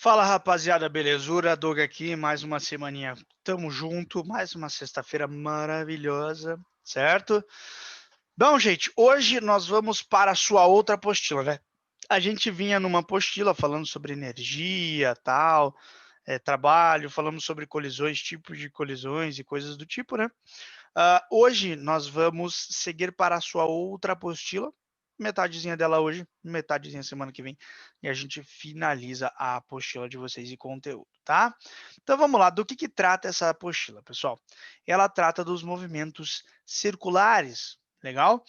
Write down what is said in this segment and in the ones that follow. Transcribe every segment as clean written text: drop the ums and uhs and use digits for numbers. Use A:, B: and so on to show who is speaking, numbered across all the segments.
A: Fala rapaziada, belezura? Doug aqui, mais uma semaninha, tamo junto, mais uma sexta-feira maravilhosa, certo? Bom, gente, hoje nós vamos para a sua outra apostila, né? A gente vinha numa apostila falando sobre energia, tal, trabalho, falamos sobre colisões, tipos de colisões e coisas do tipo, né? Hoje nós vamos seguir para a sua outra apostila, metadezinha dela hoje, metadezinha semana que vem, e a gente finaliza a apostila de vocês e conteúdo, tá? Então vamos lá, do que trata essa apostila, pessoal? Ela trata dos movimentos circulares, legal?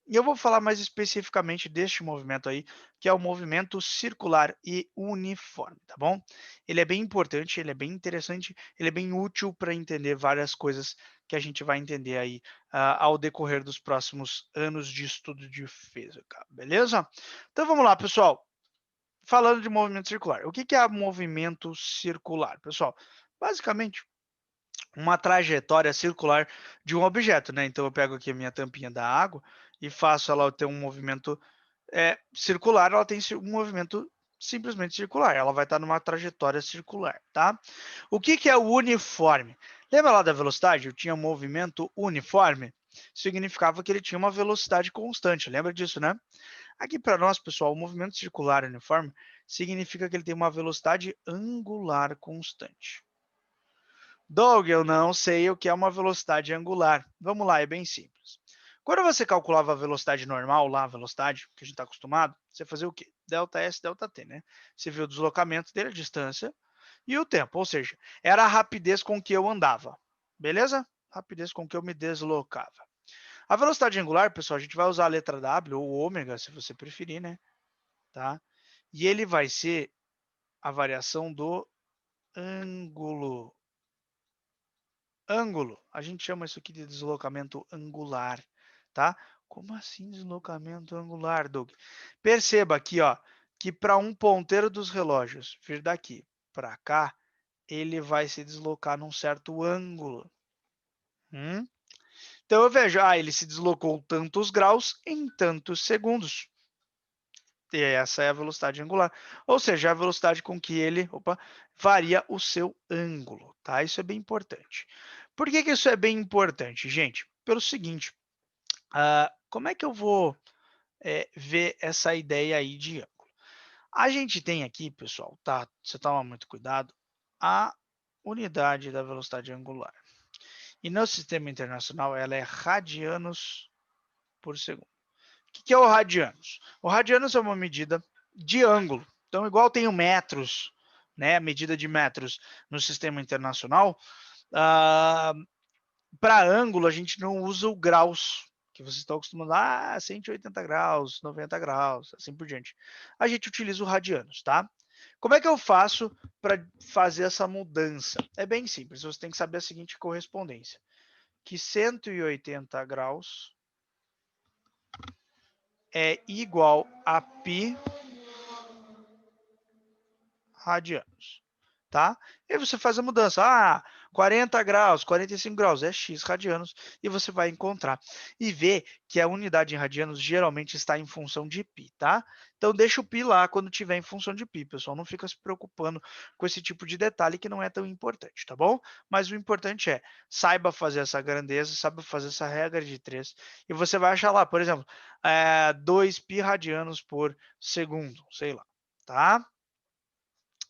A: E eu vou falar mais especificamente deste movimento aí, que é o movimento circular e uniforme, tá bom? Ele é bem importante, ele é bem interessante, ele é bem útil para entender várias coisas que a gente vai entender aí ao decorrer dos próximos anos de estudo de física, beleza? Então vamos lá, pessoal. Falando de movimento circular, o que é movimento circular, pessoal? Basicamente, uma trajetória circular de um objeto, né? Então eu pego aqui a minha tampinha da água e faço ela ter um movimento circular, ela tem um movimento simplesmente circular, ela vai estar numa trajetória circular, tá? O que é o uniforme? Lembra lá da velocidade? Eu tinha um movimento uniforme, significava que ele tinha uma velocidade constante, lembra disso, né? Aqui para nós, pessoal, o movimento circular uniforme significa que ele tem uma velocidade angular constante. Doug, eu não sei o que é uma velocidade angular. Vamos lá, é bem simples. Quando você calculava a velocidade normal, lá, a velocidade que a gente está acostumado, você fazia o quê? Delta S, delta T, né? Você viu o deslocamento dele, a distância e o tempo, ou seja, era a rapidez com que eu andava, beleza? Rapidez com que eu me deslocava. A velocidade angular, pessoal, a gente vai usar a letra W ou ômega, se você preferir, né? Tá? E ele vai ser a variação do ângulo. Ângulo, a gente chama isso aqui de deslocamento angular, tá? Como assim deslocamento angular, Doug? Perceba aqui, ó, que para um ponteiro dos relógios vir daqui para cá, ele vai se deslocar num certo ângulo. Hum? Então eu vejo, ele se deslocou tantos graus em tantos segundos. E essa é a velocidade angular. Ou seja, a velocidade com que ele, varia o seu ângulo, tá? Isso é bem importante. Por que isso é bem importante, gente? Pelo seguinte, como é que eu vou ver essa ideia aí de ângulo? A gente tem aqui, pessoal, tá? Você toma muito cuidado, a unidade da velocidade angular. E no sistema internacional, ela é radianos por segundo. O que é o radianos? O radianos é uma medida de ângulo. Então, igual tem o metros, né, a medida de metros no sistema internacional, para ângulo a gente não usa o graus, que vocês estão acostumados, 180 graus, 90 graus, assim por diante. A gente utiliza o radianos, tá? Como é que eu faço para fazer essa mudança? É bem simples, você tem que saber a seguinte correspondência, que 180 graus é igual a π radianos, tá? E aí você faz a mudança, 40 graus, 45 graus, é x radianos, e você vai encontrar. E vê que a unidade em radianos geralmente está em função de π, tá? Então deixa o π lá quando tiver em função de π, pessoal, não fica se preocupando com esse tipo de detalhe que não é tão importante, tá bom? Mas o importante é, saiba fazer essa grandeza, saiba fazer essa regra de 3, e você vai achar lá, por exemplo, 2π radianos por segundo, sei lá, tá?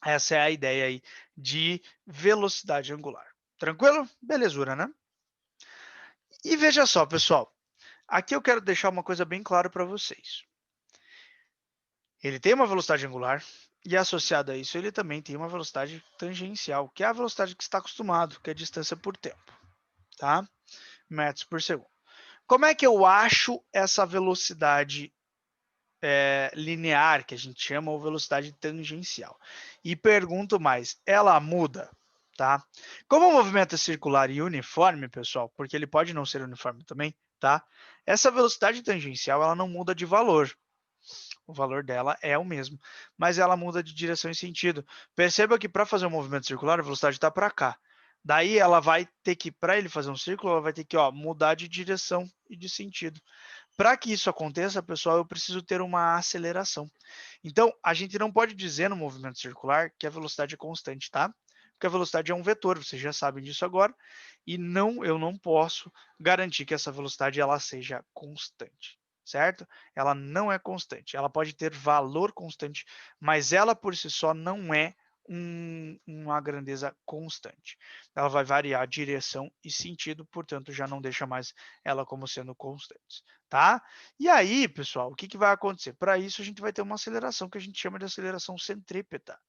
A: Essa é a ideia aí de velocidade angular. Tranquilo? Belezura, né? E veja só, pessoal. Aqui eu quero deixar uma coisa bem clara para vocês. Ele tem uma velocidade angular e associado a isso ele também tem uma velocidade tangencial, que é a velocidade que está acostumado, que é a distância por tempo, tá? Metros por segundo. Como é que eu acho essa velocidade linear, que a gente chama, ou velocidade tangencial? E pergunto mais, ela muda? Tá? Como o movimento é circular e uniforme, pessoal, porque ele pode não ser uniforme também, tá? Essa velocidade tangencial, ela não muda de valor. O valor dela é o mesmo, mas ela muda de direção e sentido. Perceba que para fazer um movimento circular, a velocidade está para cá. Daí ela vai ter que, para ele fazer um círculo, ela vai ter que mudar de direção e de sentido. Para que isso aconteça, pessoal, eu preciso ter uma aceleração. Então, a gente não pode dizer no movimento circular que a velocidade é constante, tá? Porque a velocidade é um vetor, vocês já sabem disso agora, e eu não posso garantir que essa velocidade ela seja constante, certo? Ela não é constante, ela pode ter valor constante, mas ela por si só não é uma grandeza constante. Ela vai variar direção e sentido, portanto, já não deixa mais ela como sendo constante, tá? E aí, pessoal, o que, que vai acontecer? Para isso, a gente vai ter uma aceleração que a gente chama de aceleração centrípeta.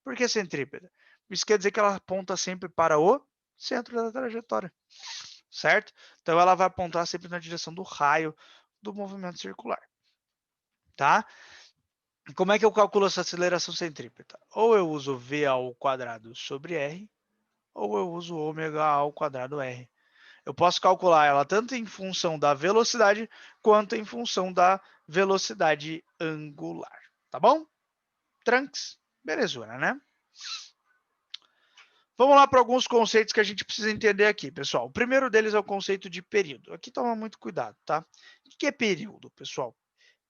A: Por que centrípeta? Isso quer dizer que ela aponta sempre para o centro da trajetória, certo? Então, ela vai apontar sempre na direção do raio do movimento circular, tá? Como é que eu calculo essa aceleração centrípeta? Ou eu uso v ao quadrado sobre r, ou eu uso ômega ao quadrado r. Eu posso calcular ela tanto em função da velocidade quanto em função da velocidade angular, tá bom? Tranks, belezura, né? Vamos lá para alguns conceitos que a gente precisa entender aqui, pessoal. O primeiro deles é o conceito de período. Aqui toma muito cuidado, tá? O que é período, pessoal?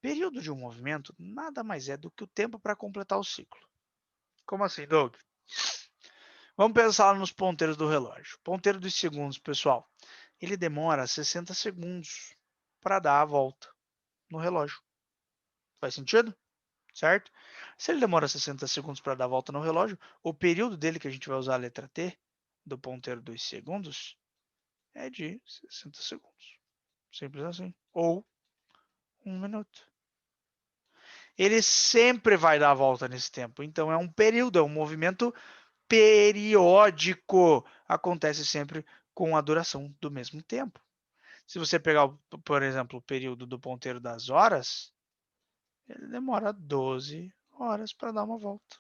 A: Período de um movimento nada mais é do que o tempo para completar o ciclo. Como assim, Doug? Vamos pensar nos ponteiros do relógio. Ponteiro dos segundos, pessoal. Ele demora 60 segundos para dar a volta no relógio. Faz sentido? Certo? Se ele demora 60 segundos para dar a volta no relógio, o período dele que a gente vai usar a letra T, do ponteiro dos segundos, é de 60 segundos. Simples assim. Ou 1 minuto. Ele sempre vai dar a volta nesse tempo. Então é um período, é um movimento periódico. Acontece sempre com a duração do mesmo tempo. Se você pegar, por exemplo, o período do ponteiro das horas, ele demora 12 horas para dar uma volta.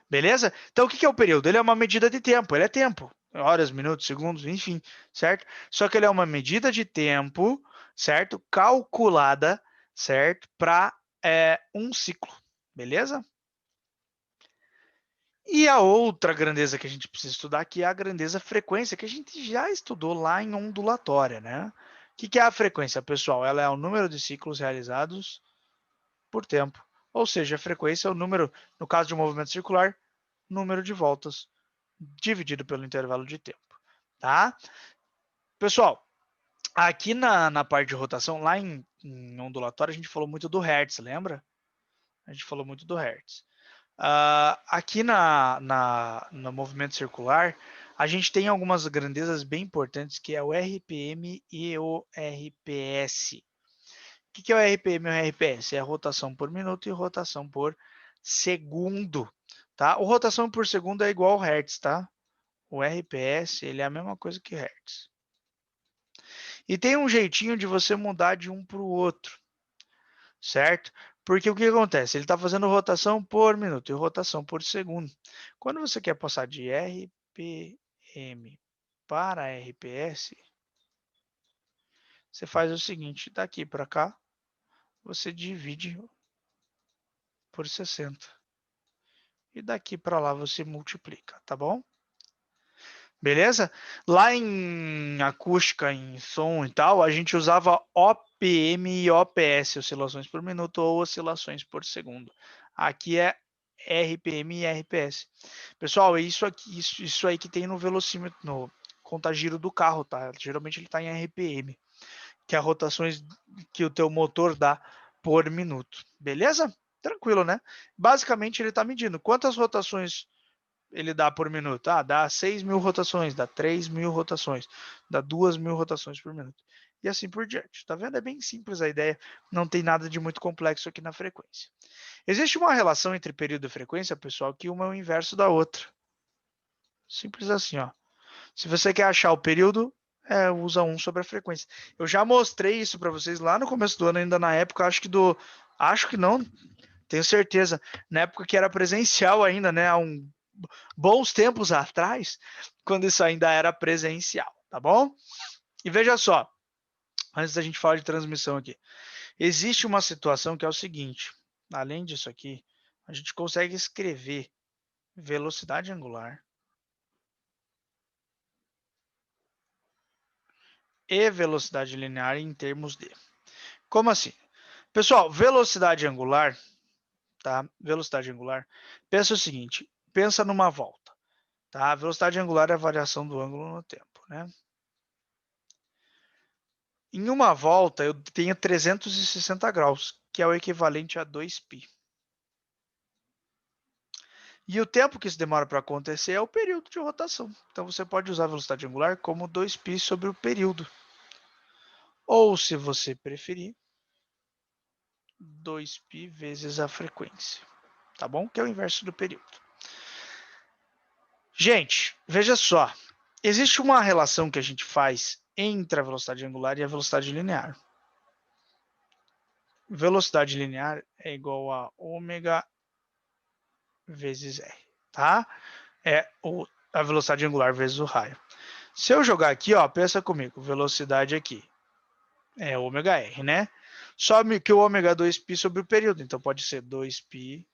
A: Beleza? Então, o que é o período? Ele é uma medida de tempo, ele é tempo. Horas, minutos, segundos, enfim, certo? Só que ele é uma medida de tempo, certo? Calculada, certo? Para um ciclo, beleza? E a outra grandeza que a gente precisa estudar aqui é a grandeza frequência, que a gente já estudou lá em ondulatória, né? O que é a frequência, pessoal? Ela é o número de ciclos realizados por tempo. Ou seja, a frequência é o número, no caso de um movimento circular, número de voltas dividido pelo intervalo de tempo, tá? Pessoal, aqui na parte de rotação, lá em ondulatória, a gente falou muito do Hertz, lembra? A gente falou muito do Hertz. Aqui no movimento circular, a gente tem algumas grandezas bem importantes, que é o RPM e o RPS. O que é o RPM e o RPS? É a rotação por minuto e rotação por segundo, tá? O rotação por segundo é igual ao Hertz, tá? O RPS, ele é a mesma coisa que Hertz. E tem um jeitinho de você mudar de um para o outro, certo? Porque o que acontece? Ele está fazendo rotação por minuto e rotação por segundo. Quando você quer passar de RPM para RPS, você faz o seguinte, daqui para cá, você divide por 60. E daqui para lá você multiplica, tá bom? Beleza? Lá em acústica, em som e tal, a gente usava OPM e OPS, oscilações por minuto ou oscilações por segundo. Aqui é RPM e RPS. Pessoal, é isso aí que tem no velocímetro, no contagiro do carro, tá? Geralmente ele está em RPM, que é as rotações que o teu motor dá por minuto. Beleza? Tranquilo, né? Basicamente ele está medindo quantas rotações ele dá por minuto? Dá 6.000 rotações, dá 3.000 rotações, dá 2.000 rotações por minuto. E assim por diante. Tá vendo? É bem simples a ideia, não tem nada de muito complexo aqui na frequência. Existe uma relação entre período e frequência, pessoal, que uma é o inverso da outra. Simples assim, ó. Se você quer achar o período, usa 1 sobre a frequência. Eu já mostrei isso para vocês lá no começo do ano, ainda na época, acho que não, tenho certeza, na época que era presencial ainda, né, há bons tempos atrás, quando isso ainda era presencial, tá bom? E veja só, antes da gente falar de transmissão aqui, existe uma situação que é o seguinte, além disso aqui, a gente consegue escrever velocidade angular e velocidade linear em termos de. Como assim? Pessoal, velocidade angular, tá? Velocidade angular. Pensa o seguinte, pensa numa volta, tá? A velocidade angular é a variação do ângulo no tempo, né? Em uma volta, eu tenho 360 graus, que é o equivalente a 2π. E o tempo que isso demora para acontecer é o período de rotação. Então, você pode usar a velocidade angular como 2π sobre o período. Ou, se você preferir, 2π vezes a frequência. Tá bom? Que é o inverso do período. Gente, veja só. Existe uma relação que a gente faz entre a velocidade angular e a velocidade linear. Velocidade linear é igual a ômega vezes r, tá? É a velocidade angular vezes o raio. Se eu jogar aqui, ó, pensa comigo, velocidade aqui é ômega r, né? Só que o ômega é 2π sobre o período, então pode ser 2π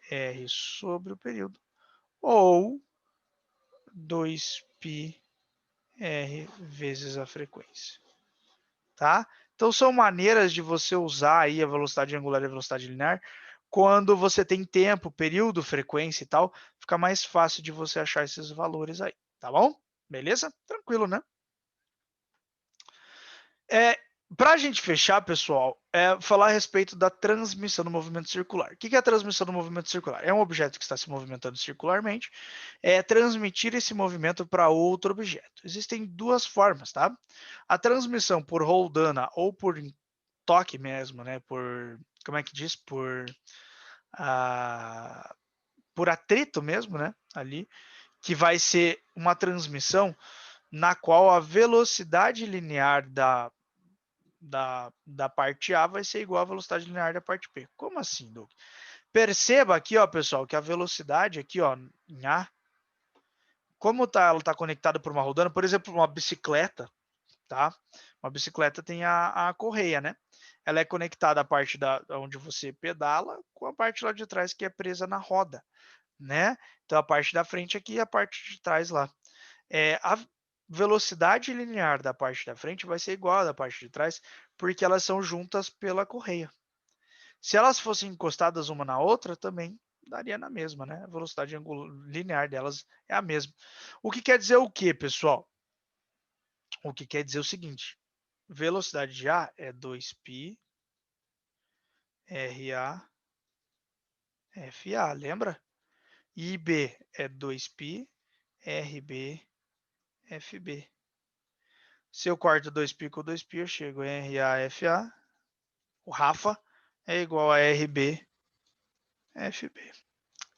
A: r sobre o período, ou 2π r vezes a frequência, tá? Então são maneiras de você usar aí a velocidade angular e a velocidade linear quando você tem tempo, período, frequência e tal, fica mais fácil de você achar esses valores aí, tá bom? Beleza? Tranquilo, né? Para a gente fechar, pessoal, falar a respeito da transmissão do movimento circular. O que é a transmissão do movimento circular? É um objeto que está se movimentando circularmente, transmitir esse movimento para outro objeto. Existem duas formas, tá? A transmissão por roldana ou por toque mesmo, né? Como é que diz? Por atrito mesmo, né? Ali, que vai ser uma transmissão na qual a velocidade linear da parte A vai ser igual à velocidade linear da parte B. Como assim, Doug? Perceba aqui, ó, pessoal, que a velocidade aqui, ó, em A, como ela está conectada por uma rodana, por exemplo, uma bicicleta, tá? Uma bicicleta tem a correia, né? Ela é conectada à parte onde você pedala com a parte lá de trás que é presa na roda, né? Então a parte da frente aqui e a parte de trás lá. A velocidade linear da parte da frente vai ser igual à da parte de trás, porque elas são juntas pela correia. Se elas fossem encostadas uma na outra, também daria na mesma, né? A velocidade linear delas é a mesma. O que quer dizer o quê, pessoal? O que quer dizer o seguinte: velocidade de A é 2π RA FA, lembra? E B é 2π RB FB. Se eu corto 2π com 2π, eu chego em RAFA. O Rafa é igual a RB FB,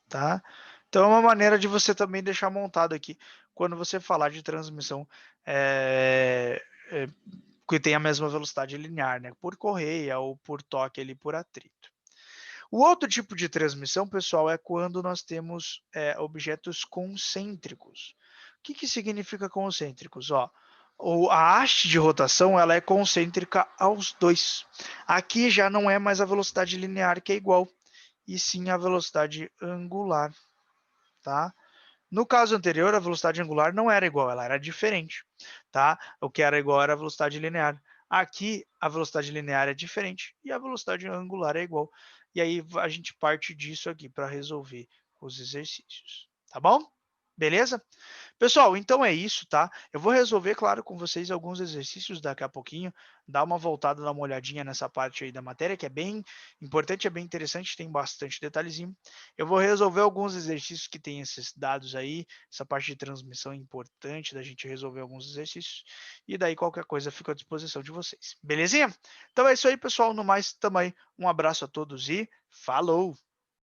A: tá? Então é uma maneira de você também deixar montado aqui quando você falar de transmissão que tem a mesma velocidade linear, né? Por correia ou por toque ali por atrito. O outro tipo de transmissão, pessoal, é quando nós temos objetos concêntricos. O que significa concêntricos? Ó, a haste de rotação ela é concêntrica aos dois. Aqui já não é mais a velocidade linear que é igual, e sim a velocidade angular, tá? No caso anterior, a velocidade angular não era igual, ela era diferente, tá? O que era igual era a velocidade linear. Aqui, a velocidade linear é diferente e a velocidade angular é igual. E aí a gente parte disso aqui para resolver os exercícios, tá bom? Beleza? Pessoal, então é isso, tá? Eu vou resolver, claro, com vocês alguns exercícios daqui a pouquinho, dar uma voltada, dar uma olhadinha nessa parte aí da matéria, que é bem importante, é bem interessante, tem bastante detalhezinho. Eu vou resolver alguns exercícios que tem esses dados aí, essa parte de transmissão é importante da gente resolver alguns exercícios, e daí qualquer coisa fica à disposição de vocês. Belezinha? Então é isso aí, pessoal, no mais também, um abraço a todos e falou!